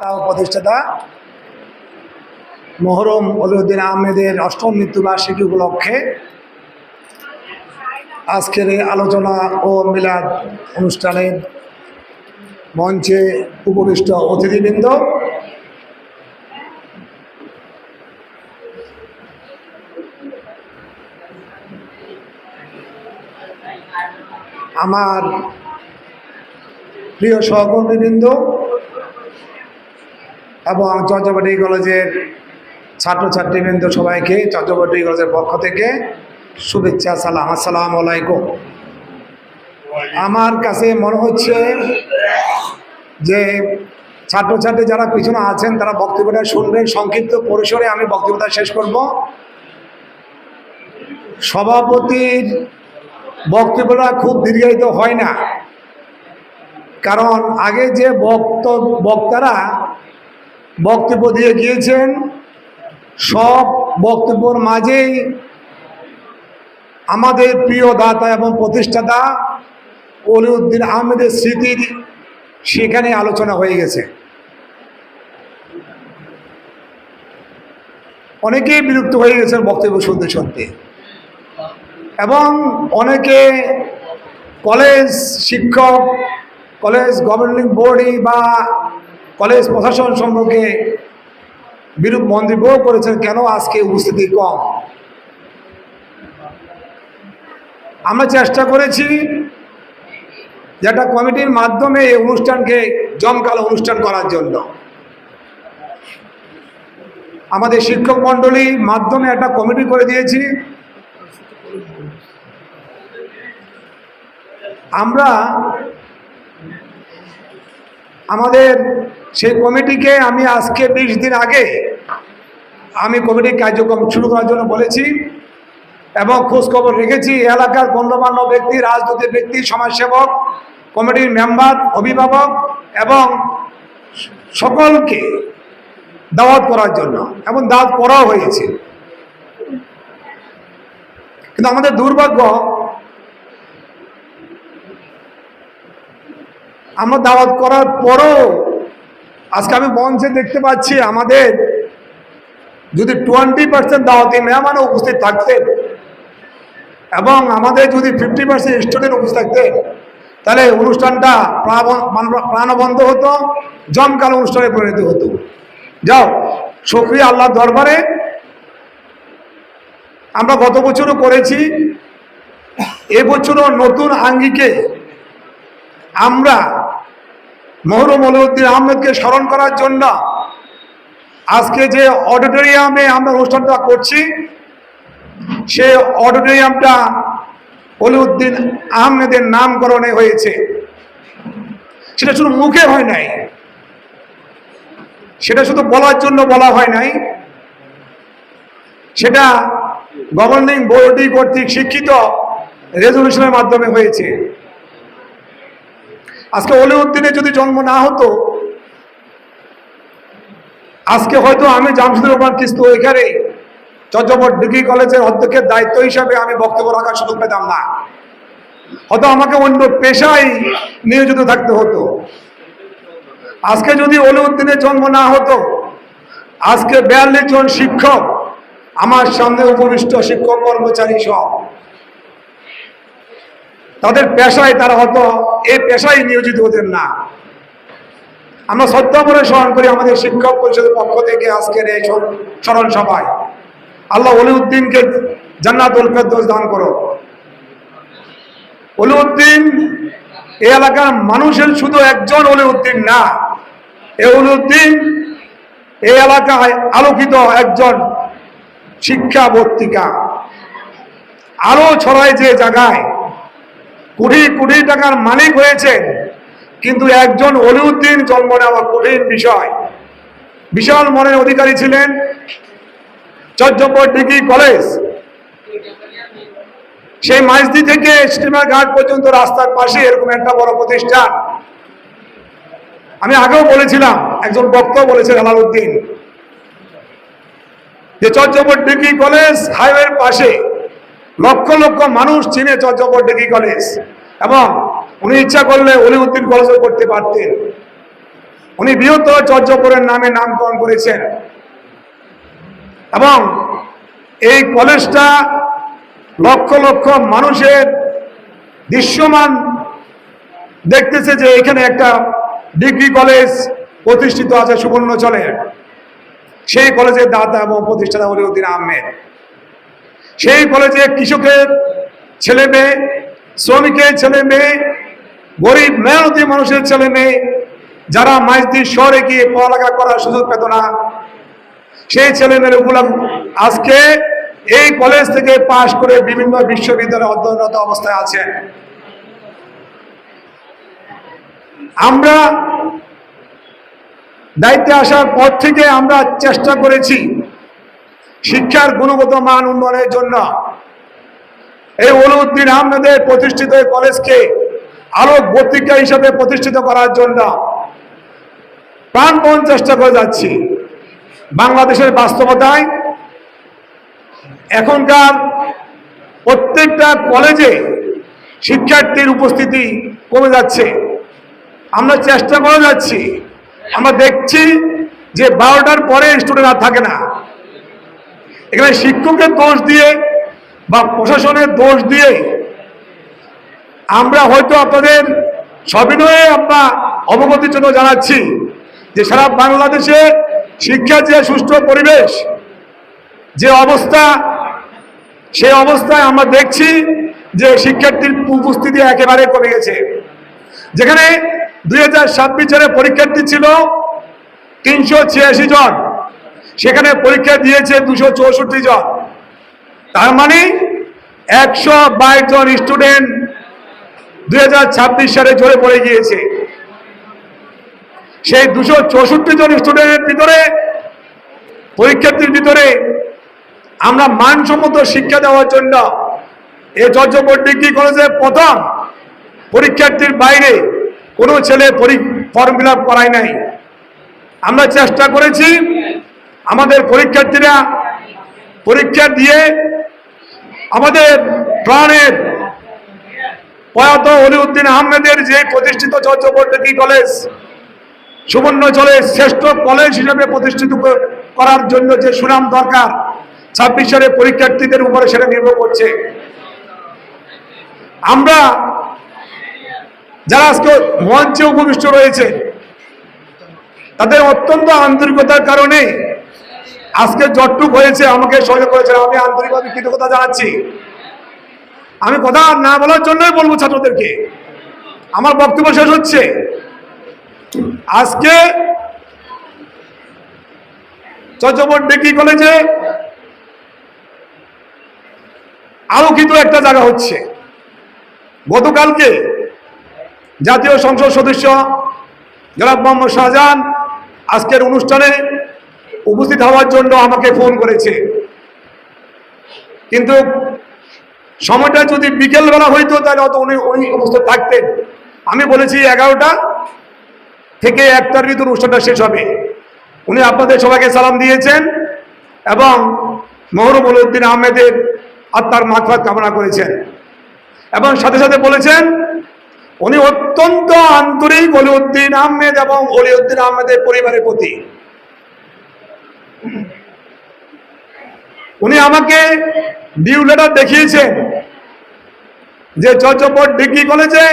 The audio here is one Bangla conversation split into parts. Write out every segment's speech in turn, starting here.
প্রতিষ্ঠাতা মহরম অলিউদ্দিন আহমেদের অষ্টম মৃত্যুবার্ষিকী উপলক্ষে আজকের এই আলোচনা ও মিলাদ অনুষ্ঠানের মঞ্চে উপবিষ্ট অতিথিবৃন্দ, আমার প্রিয় সহকর্মীবৃন্দ এবং চট্টগ্রাম কলেজের ছাত্রছাত্রীবৃন্দ, সবাইকে চট্টগ্রাম কলেজের পক্ষ থেকে শুভেচ্ছা, সালাম, আসসালামু আলাইকুম। আমার কাছে মনে হচ্ছে যে ছাত্রছাত্রী যারা পিছনে আছেন তারা বক্তব্যটা শুনবেন। সংক্ষিপ্ত পরিসরে আমি বক্তব্যটা শেষ করব। সভাপতির বক্তব্যটা খুব দীর্ঘায়িত হয় না, কারণ আগে যে বক্তারা বক্তব্য দিয়ে গিয়েছেন সব বক্তব্যের মাঝেই আমাদের প্রিয় দাতা এবং প্রতিষ্ঠাতা অলিউদ্দিন আহমেদের স্মৃতির সেখানে আলোচনা হয়ে গেছে। অনেকেই বিরক্ত হয়ে গেছেন বক্তব্য শুনতে শুনতে, এবং অনেকে কলেজ শিক্ষক, কলেজ গভর্নিং বডি বা কলেজ প্রশাসন সম্পর্কে বিরূপ মন্তব্য করেছেন, কেন আজকে উপস্থিতি কম। আমরা চেষ্টা করেছি যে একটা কমিটির মাধ্যমে এই অনুষ্ঠানকে জমকালো অনুষ্ঠান করার জন্য। আমাদের শিক্ষক মণ্ডলীর মাধ্যমে একটা কমিটি করে দিয়েছি। আমরা আমাদের সেই কমিটিকে আমি আজকে 20 দিন আগে আমি কমিটির কার্যক্রম শুরু করার জন্য বলেছি এবং খোঁজখবর রেখেছি। এলাকার গণ্যমান্য ব্যক্তি, রাজনৈতিক ব্যক্তি, সমাজসেবক, কমিটির মেম্বার, অভিভাবক এবং সকলকে দাওয়াত করার জন্য, এবং দাওয়াত করাও হয়েছে। কিন্তু আমাদের দুর্ভাগ্য, আমরা দাওয়াত করার পরও আজকে আমি মঞ্চে দেখতে পাচ্ছি আমাদের যদি 20% দাওয়াতি মেহমান উপস্থিত থাকতেন এবং আমাদের যদি 50% স্টুডেন্ট উপস্থিত থাকতেন, তাহলে অনুষ্ঠানটা প্রাণবন্ত হতো, জমকালো অনুষ্ঠানে পরিণত হতো। যাও, শুকরিয়া আল্লাহর দরবারে। আমরা গত বছরও করেছি, এবছরও নতুন আঙ্গিকে আমরা মহরম অলিউদ্দিন আহমেদকে স্মরণ করার জন্য আজকে যে অডিটোরিয়ামে আমরা অনুষ্ঠানটা করছি, সে অডিটোরিয়ামটা অলিউদ্দিন আহমেদের নামকরণে হয়েছে। সেটা শুধু মুখে হয় নাই, সেটা শুধু বলার জন্য বলা হয় নাই, সেটা গভর্নিং বডি কর্তৃক স্বীকৃত রেজলিউশনের মাধ্যমে হয়েছে। আজকে অলিউদ্দিনের যদি জন্ম না হতো, আজকে হয়তো আমি জামশেদুর রহমান কিস্তু এখানে চট্টগ্রাম ডিগ্রি কলেজের অধ্যক্ষের দায়িত্ব হিসাবে আমি বক্তব্য রাখার সুযোগ পেতাম না, হয়তো আমাকে অন্য পেশায় নিয়োজিত থাকতে হতো। আজকে যদি অলিউদ্দিনের জন্ম না হতো, আজকে 42 জন শিক্ষক আমার সামনে উপবিষ্ট, শিক্ষক কর্মচারী সব, তাদের পেশায় তারা হয়তো এই পেশায় নিয়োজিত হতেন না। আমরা শ্রদ্ধা করে স্মরণ করি আমাদের শিক্ষক পরিষদের পক্ষ থেকে আজকের এই স্মরণ সভায়। আল্লাহ অলিউদ্দিনকে জান্নাতুল ফেরদৌস দান করো। অলিউদ্দিন এই এলাকার মানুষের শুধু একজন অলিউদ্দিন না, এই অলিউদ্দিন এই এলাকায় আলোকিত একজন শিক্ষা বর্তিকা। আলো ছড়ায় যে জায়গায়, কোটি কোটি টাকার মালিক হয়েছেন, কিন্তু একজন অলিউদ্দিন জন্ম নেওয়া কঠিন বিষয়। বিশাল মনের অধিকারী ছিলেন। চট্টগ্রাম ডিগ্রি কলেজ, সেই মাইজদি থেকে স্টিমার ঘাট পর্যন্ত রাস্তার পাশে এরকম একটা বড় প্রতিষ্ঠান। আমি আগেও বলেছিলাম, একজন বক্তা বলেছেন হেলালউদ্দিন, যে চট্টগ্রাম ডিগ্রি কলেজ হাইওয়ের পাশে লক্ষ লক্ষ মানুষ চিনে চট্টগ্রাম ডিগ্রি কলেজ, এবং উনি ইচ্ছা করলে অলিউদ্দিন কলেজও করতে পারতেন। উনি বৃহত্তর চর্যাপদের নামে নামকরণ করেছেন এবং এই কলেজটা লক্ষ লক্ষ মানুষের দৃশ্যমান দেখতেছে যে এখানে একটা ডিগ্রি কলেজ প্রতিষ্ঠিত আছে সুবর্ণচরে। সেই কলেজের দাতা এবং প্রতিষ্ঠাতা ওলিউদ্দিন আহমেদ। সেই কলেজে কৃষকের ছেলে মেয়ে, শ্রমিকের ছেলে মেয়ে, গরিব মেহনতি মানুষের ছেলে মেয়ে যারা মাইজদি শহরে গিয়ে পড়ালেখা করার সুযোগ পেত না, সেই ছেলে মেয়েগুলো আজকে এই কলেজ থেকে পাশ করে বিভিন্ন বিশ্ববিদ্যালয়ে অধ্যয়নরত অবস্থায় আছেন। আমরা দায়িত্বে আসার পর থেকে আমরা চেষ্টা করেছি শিক্ষার গুণগত মান উন্নয়নের জন্য এই ওলিউদ্দিন আহমেদের প্রতিষ্ঠিত এই কলেজকে আলোক পত্রিকা হিসাবে প্রতিষ্ঠিত করার জন্য প্রাণপণ চেষ্টা করে যাচ্ছি। বাংলাদেশের বাস্তবতায় এখনকার প্রত্যেকটা কলেজে শিক্ষার্থীর উপস্থিতি কমে যাচ্ছে। আমরা চেষ্টা করে যাচ্ছি, আমরা দেখছি যে 12টার পরে স্টুডেন্ট আর থাকে না। এখানে শিক্ষকের দোষ দিয়ে বা প্রশাসনের দোষ দিয়ে আমরা হয়তো আপনাদের সবিনয়ে আমরা অবগতির জন্য জানাচ্ছি যে সারা বাংলাদেশে শিক্ষার যে সুষ্ঠু পরিবেশ, যে অবস্থা, সেই অবস্থায় আমরা দেখছি যে শিক্ষার্থীর উপস্থিতি একেবারে কমে গেছে। যেখানে 2026 সালে পরীক্ষার্থী ছিল 386 জন, সেখানে পরীক্ষা দিয়েছে 264 জন। তার মানে 122 জন স্টুডেন্ট 2026 সালে ঝরে পড়ে গিয়েছে। সেই 264 জন স্টুডেন্টের ভিতরে, পরীক্ষার্থীর ভিতরে আমরা মানসম্মত শিক্ষা দেওয়ার জন্য এই চর্যাপদ ডিগ্রি কলেজে প্রথম পরীক্ষার্থীর বাইরে কোনো ছেলে ফর্ম ফিল আপ করায় নাই। আমরা চেষ্টা করেছি আমাদের পরীক্ষার্থীরা পরীক্ষা দিয়ে আমাদের প্রাণের প্রয়াত ওলিউদ্দিন আহমেদের যে প্রতিষ্ঠিত চর্যাপদ ডিগ্রি কলেজ সুবর্ণচরের শ্রেষ্ঠ কলেজ হিসেবে প্রতিষ্ঠিত করার জন্য যে সুনাম দরকার 26 সালে পরীক্ষার্থীদের উপরে সেটা নির্ভর করছে। আমরা যারা আজকে মঞ্চে উপবিষ্ট রয়েছে তাদের অত্যন্ত আন্তরিকতার কারণে আজকে যতটুক হয়েছে আমাকে সহযোগ করেছেন, আমি আন্তরিকভাবে কৃতজ্ঞতা জানাচ্ছি। আমি কথা না বলার জন্যই বলবো ছাত্রদেরকে, আমার বক্তব্য শেষ হচ্ছে। আজকে চর্যাপদ ডিগ্রি কলেজে আলোকিত একটা জায়গা হচ্ছে। গতকালকে জাতীয় সংসদ সদস্য জনাব মোহাম্মদ শাহজাহান আজকের অনুষ্ঠানে উপস্থিত হওয়ার জন্য আমাকে ফোন করেছে, কিন্তু সময়টা যদি বিকেলবেলা হইতো তাহলে অত উনি উপস্থিত থাকতেন। আমি বলেছি 11টা থেকে 1টার ভিতর অনুষ্ঠানটা শেষ হবে। উনি আপনাদের সবাইকে সালাম দিয়েছেন এবং মরহুম ওলিউদ্দিন আহমেদের আত্মার মাগফিরাত কামনা করেছেন এবং সাথে সাথে বলেছেন উনি অত্যন্ত আন্তরিক ওলিউদ্দিন আহমেদ এবং ওলিউদ্দিন আহমেদের পরিবারের প্রতি। উনি আমাকে ডিউ লেটার দেখিয়েছেন যে চর্যাপদ ডিগ্রি কলেজে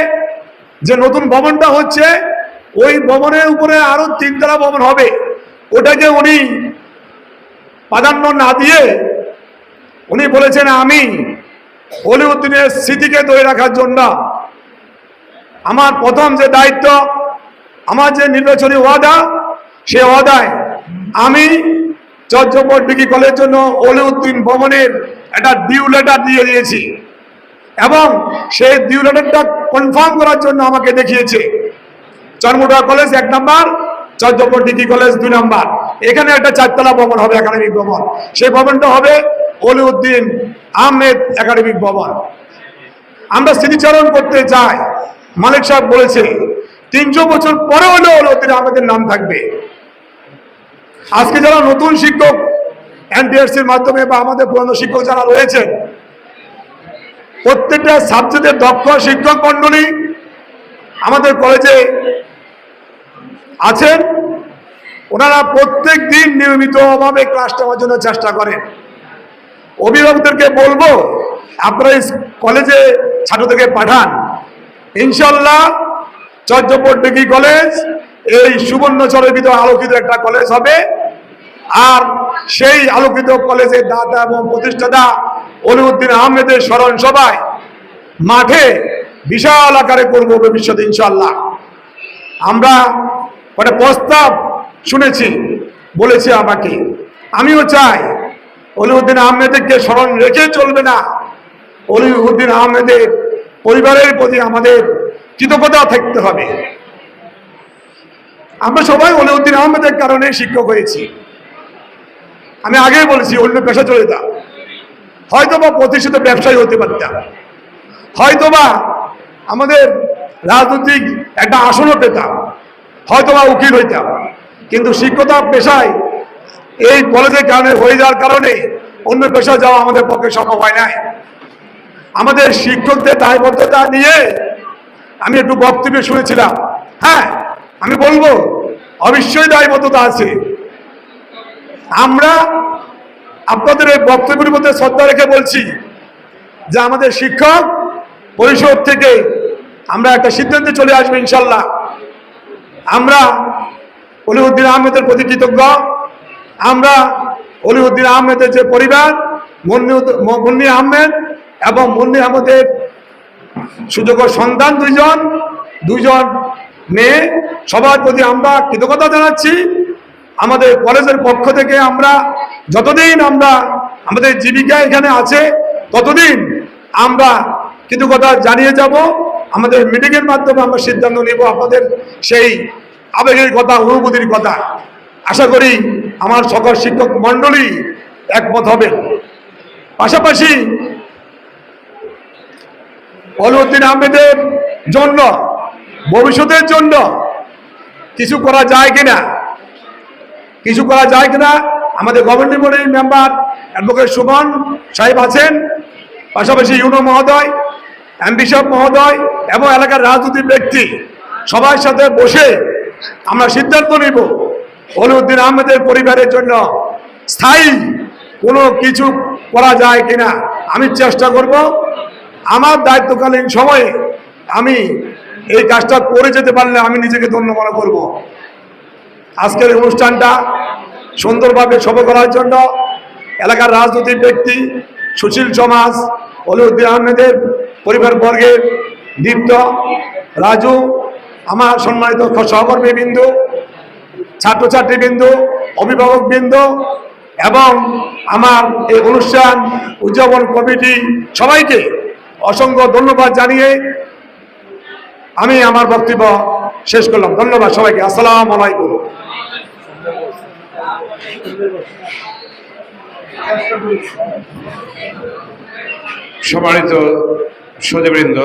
যে নতুন ভবনটা হচ্ছে ওই ভবনের উপরে আরো 3 তলা ভবন হবে। ওটাকে উনি প্রাধান্য না দিয়ে উনি বলেছেন আমি ওলিউদ্দিনের স্মৃতিকে ধরে রাখার জন্য আমার প্রথম যে দায়িত্ব, আমার যে নির্বাচনী ওয়াদা, সে ওয়াদায় আমি চর্যাপদ ডিগ্রি কলেজের জন্য ওলিউদ্দিন ভবনের একটা ডিউ লেটার দিয়ে দিয়েছি এবং সেই ডিউ লেটারটা কনফার্ম করার জন্য আমাকে দেখিয়েছে চরমুড়া কলেজ 1 নম্বর, চর্যাপদ ডিগ্রি কলেজ 2 নম্বর। এখানে একটা 4 তলা ভবন হবে, একাডেমিক ভবন। সেই ভবনটা হবে ওলিউদ্দিন আহমেদ একাডেমিক ভবন। আমরা স্মৃতিচারণ করতে চাই, মালিক সাহেব বলেছে 300 বছর পরে হলেও ওলিউদ্দিন আহমেদের নাম থাকবে। আজকে যারা নতুন শিক্ষক এনটিআরসির মাধ্যমে বা আমাদের পুরনো শিক্ষক যারা রয়েছে, প্রত্যেকটা সাবজেক্টের দক্ষ শিক্ষক মন্ডলী আমাদের কলেজে আছেন, ওনারা প্রত্যেক দিন নিয়মিতভাবে ক্লাস নেওয়ার জন্য চেষ্টা করেন। অভিভাবকদেরকে বলবো আপনারা কলেজে ছাত্রদেরকে পাঠান। ইনশাল্লাহ চর্যাপদ ডিগ্রি কলেজ এই সুবর্ণচরের ভিতরে আলোকিত একটা কলেজ হবে। আর সেই আলোকিত কলেজের দাতা এবং প্রতিষ্ঠাতা অলিউদ্দিন আহমেদের স্মরণ সভায় মাঠে বিশাল আকারে করবো ভবিষ্যতে ইনশাল্লাহ। আমরা একটা প্রস্তাব শুনেছি, বলেছে আমাকে, আমিও চাই অলিউদ্দিন আহমেদকে স্মরণ রেখে চলবে না, অলিউদ্দিন আহমেদের পরিবারের প্রতি আমাদের কৃতজ্ঞতা থাকতে হবে। আমরা সবাই অলিউদ্দিন আহমেদের কারণে শিক্ষক হয়েছি। আমি আগেই বলেছি অন্য পেশা চলে যেতাম, হয়তোবা প্রতিষ্ঠিত ব্যবসায়ী হতে পারতাম, হয়তোবা আমাদের রাজনৈতিক একটা আসনও পেতাম, হয়তোবা উকিল হইতাম, কিন্তু শিক্ষকতা পেশায় এই কলেজের কারণে হয়ে যাওয়ার কারণে অন্য পেশা যাওয়া আমাদের পক্ষে সম্ভব হয় নাই। আমাদের শিক্ষকদের দায়বদ্ধতা নিয়ে আমি একটু বক্তব্য শুনেছিলাম। হ্যাঁ, আমি বলবো অবশ্যই দায়বদ্ধতা আছে। আমরা আপনাদের এই বক্তব্যের মধ্যে শ্রদ্ধা রেখে বলছি যে আমাদের শিক্ষক পরিষদ থেকে আমরা একটা সিদ্ধান্তে চলে আসবো ইনশাল্লাহ। আমরা অলিউদ্দিন আহমেদের প্রতি কৃতজ্ঞ। আমরা অলিউদ্দিন আহমেদের যে পরিবার, মুন্নি আহমেদ এবং মুন্নি আহমেদের সুযোগ্য সন্তান দুইজন মেয়ে, সবার প্রতি আমরা কৃতজ্ঞতা জানাচ্ছি। আমাদের কলেজের পক্ষ থেকে আমরা যতদিন আমরা আমাদের জীবিকা এখানে আছে ততদিন আমরা কৃতজ্ঞতা জানিয়ে যাব। আমাদের মিটিংয়ের মাধ্যমে আমরা সিদ্ধান্ত নেব আপনাদের সেই আবেগের কথা, অনুভূতির কথা। আশা করি আমার সকল শিক্ষক মণ্ডলী একমত হবে। পাশাপাশি অলিউদ্দিন আহমেদের জন্য ভবিষ্যতের জন্য কিছু করা যায় কিনা, আমাদের গভর্নিং বডির মেম্বার অ্যাডভোকেট সুমন সাহেব আছেন, পাশাপাশি ইউনো মহোদয়, এমপি সাহেব মহোদয় এবং এলাকার রাজনৈতিক ব্যক্তি সবার সাথে বসে আমরা সিদ্ধান্ত নিব অলিউদ্দিন আহমেদের পরিবারের জন্য স্থায়ী কোনো কিছু করা যায় কিনা। আমি চেষ্টা করব আমার দায়িত্বকালীন সময়ে আমি এই কাজটা করে যেতে পারলে আমি নিজেকে ধন্য মনে করব। আজকের অনুষ্ঠানটা সুন্দরভাবে সফল করার জন্য এলাকার রাজনৈতিক ব্যক্তি, সুশীল সমাজ, অলিউদ্দিন আহমেদের পরিবার বর্গের দীপ্ত, রাজু, আমার সম্মানিত সহকর্মীবৃন্দ, ছাত্রছাত্রীবৃন্দ, অভিভাবকবৃন্দ এবং আমার এই অনুষ্ঠান উদযাপন কমিটি সবাইকে অসংখ্য ধন্যবাদ জানিয়ে আমি আমার বক্তব্য শেষ করলাম। ধন্যবাদ সবাইকে। আসসালামু আলাইকুম। সম্মানিত সুধীবৃন্দ,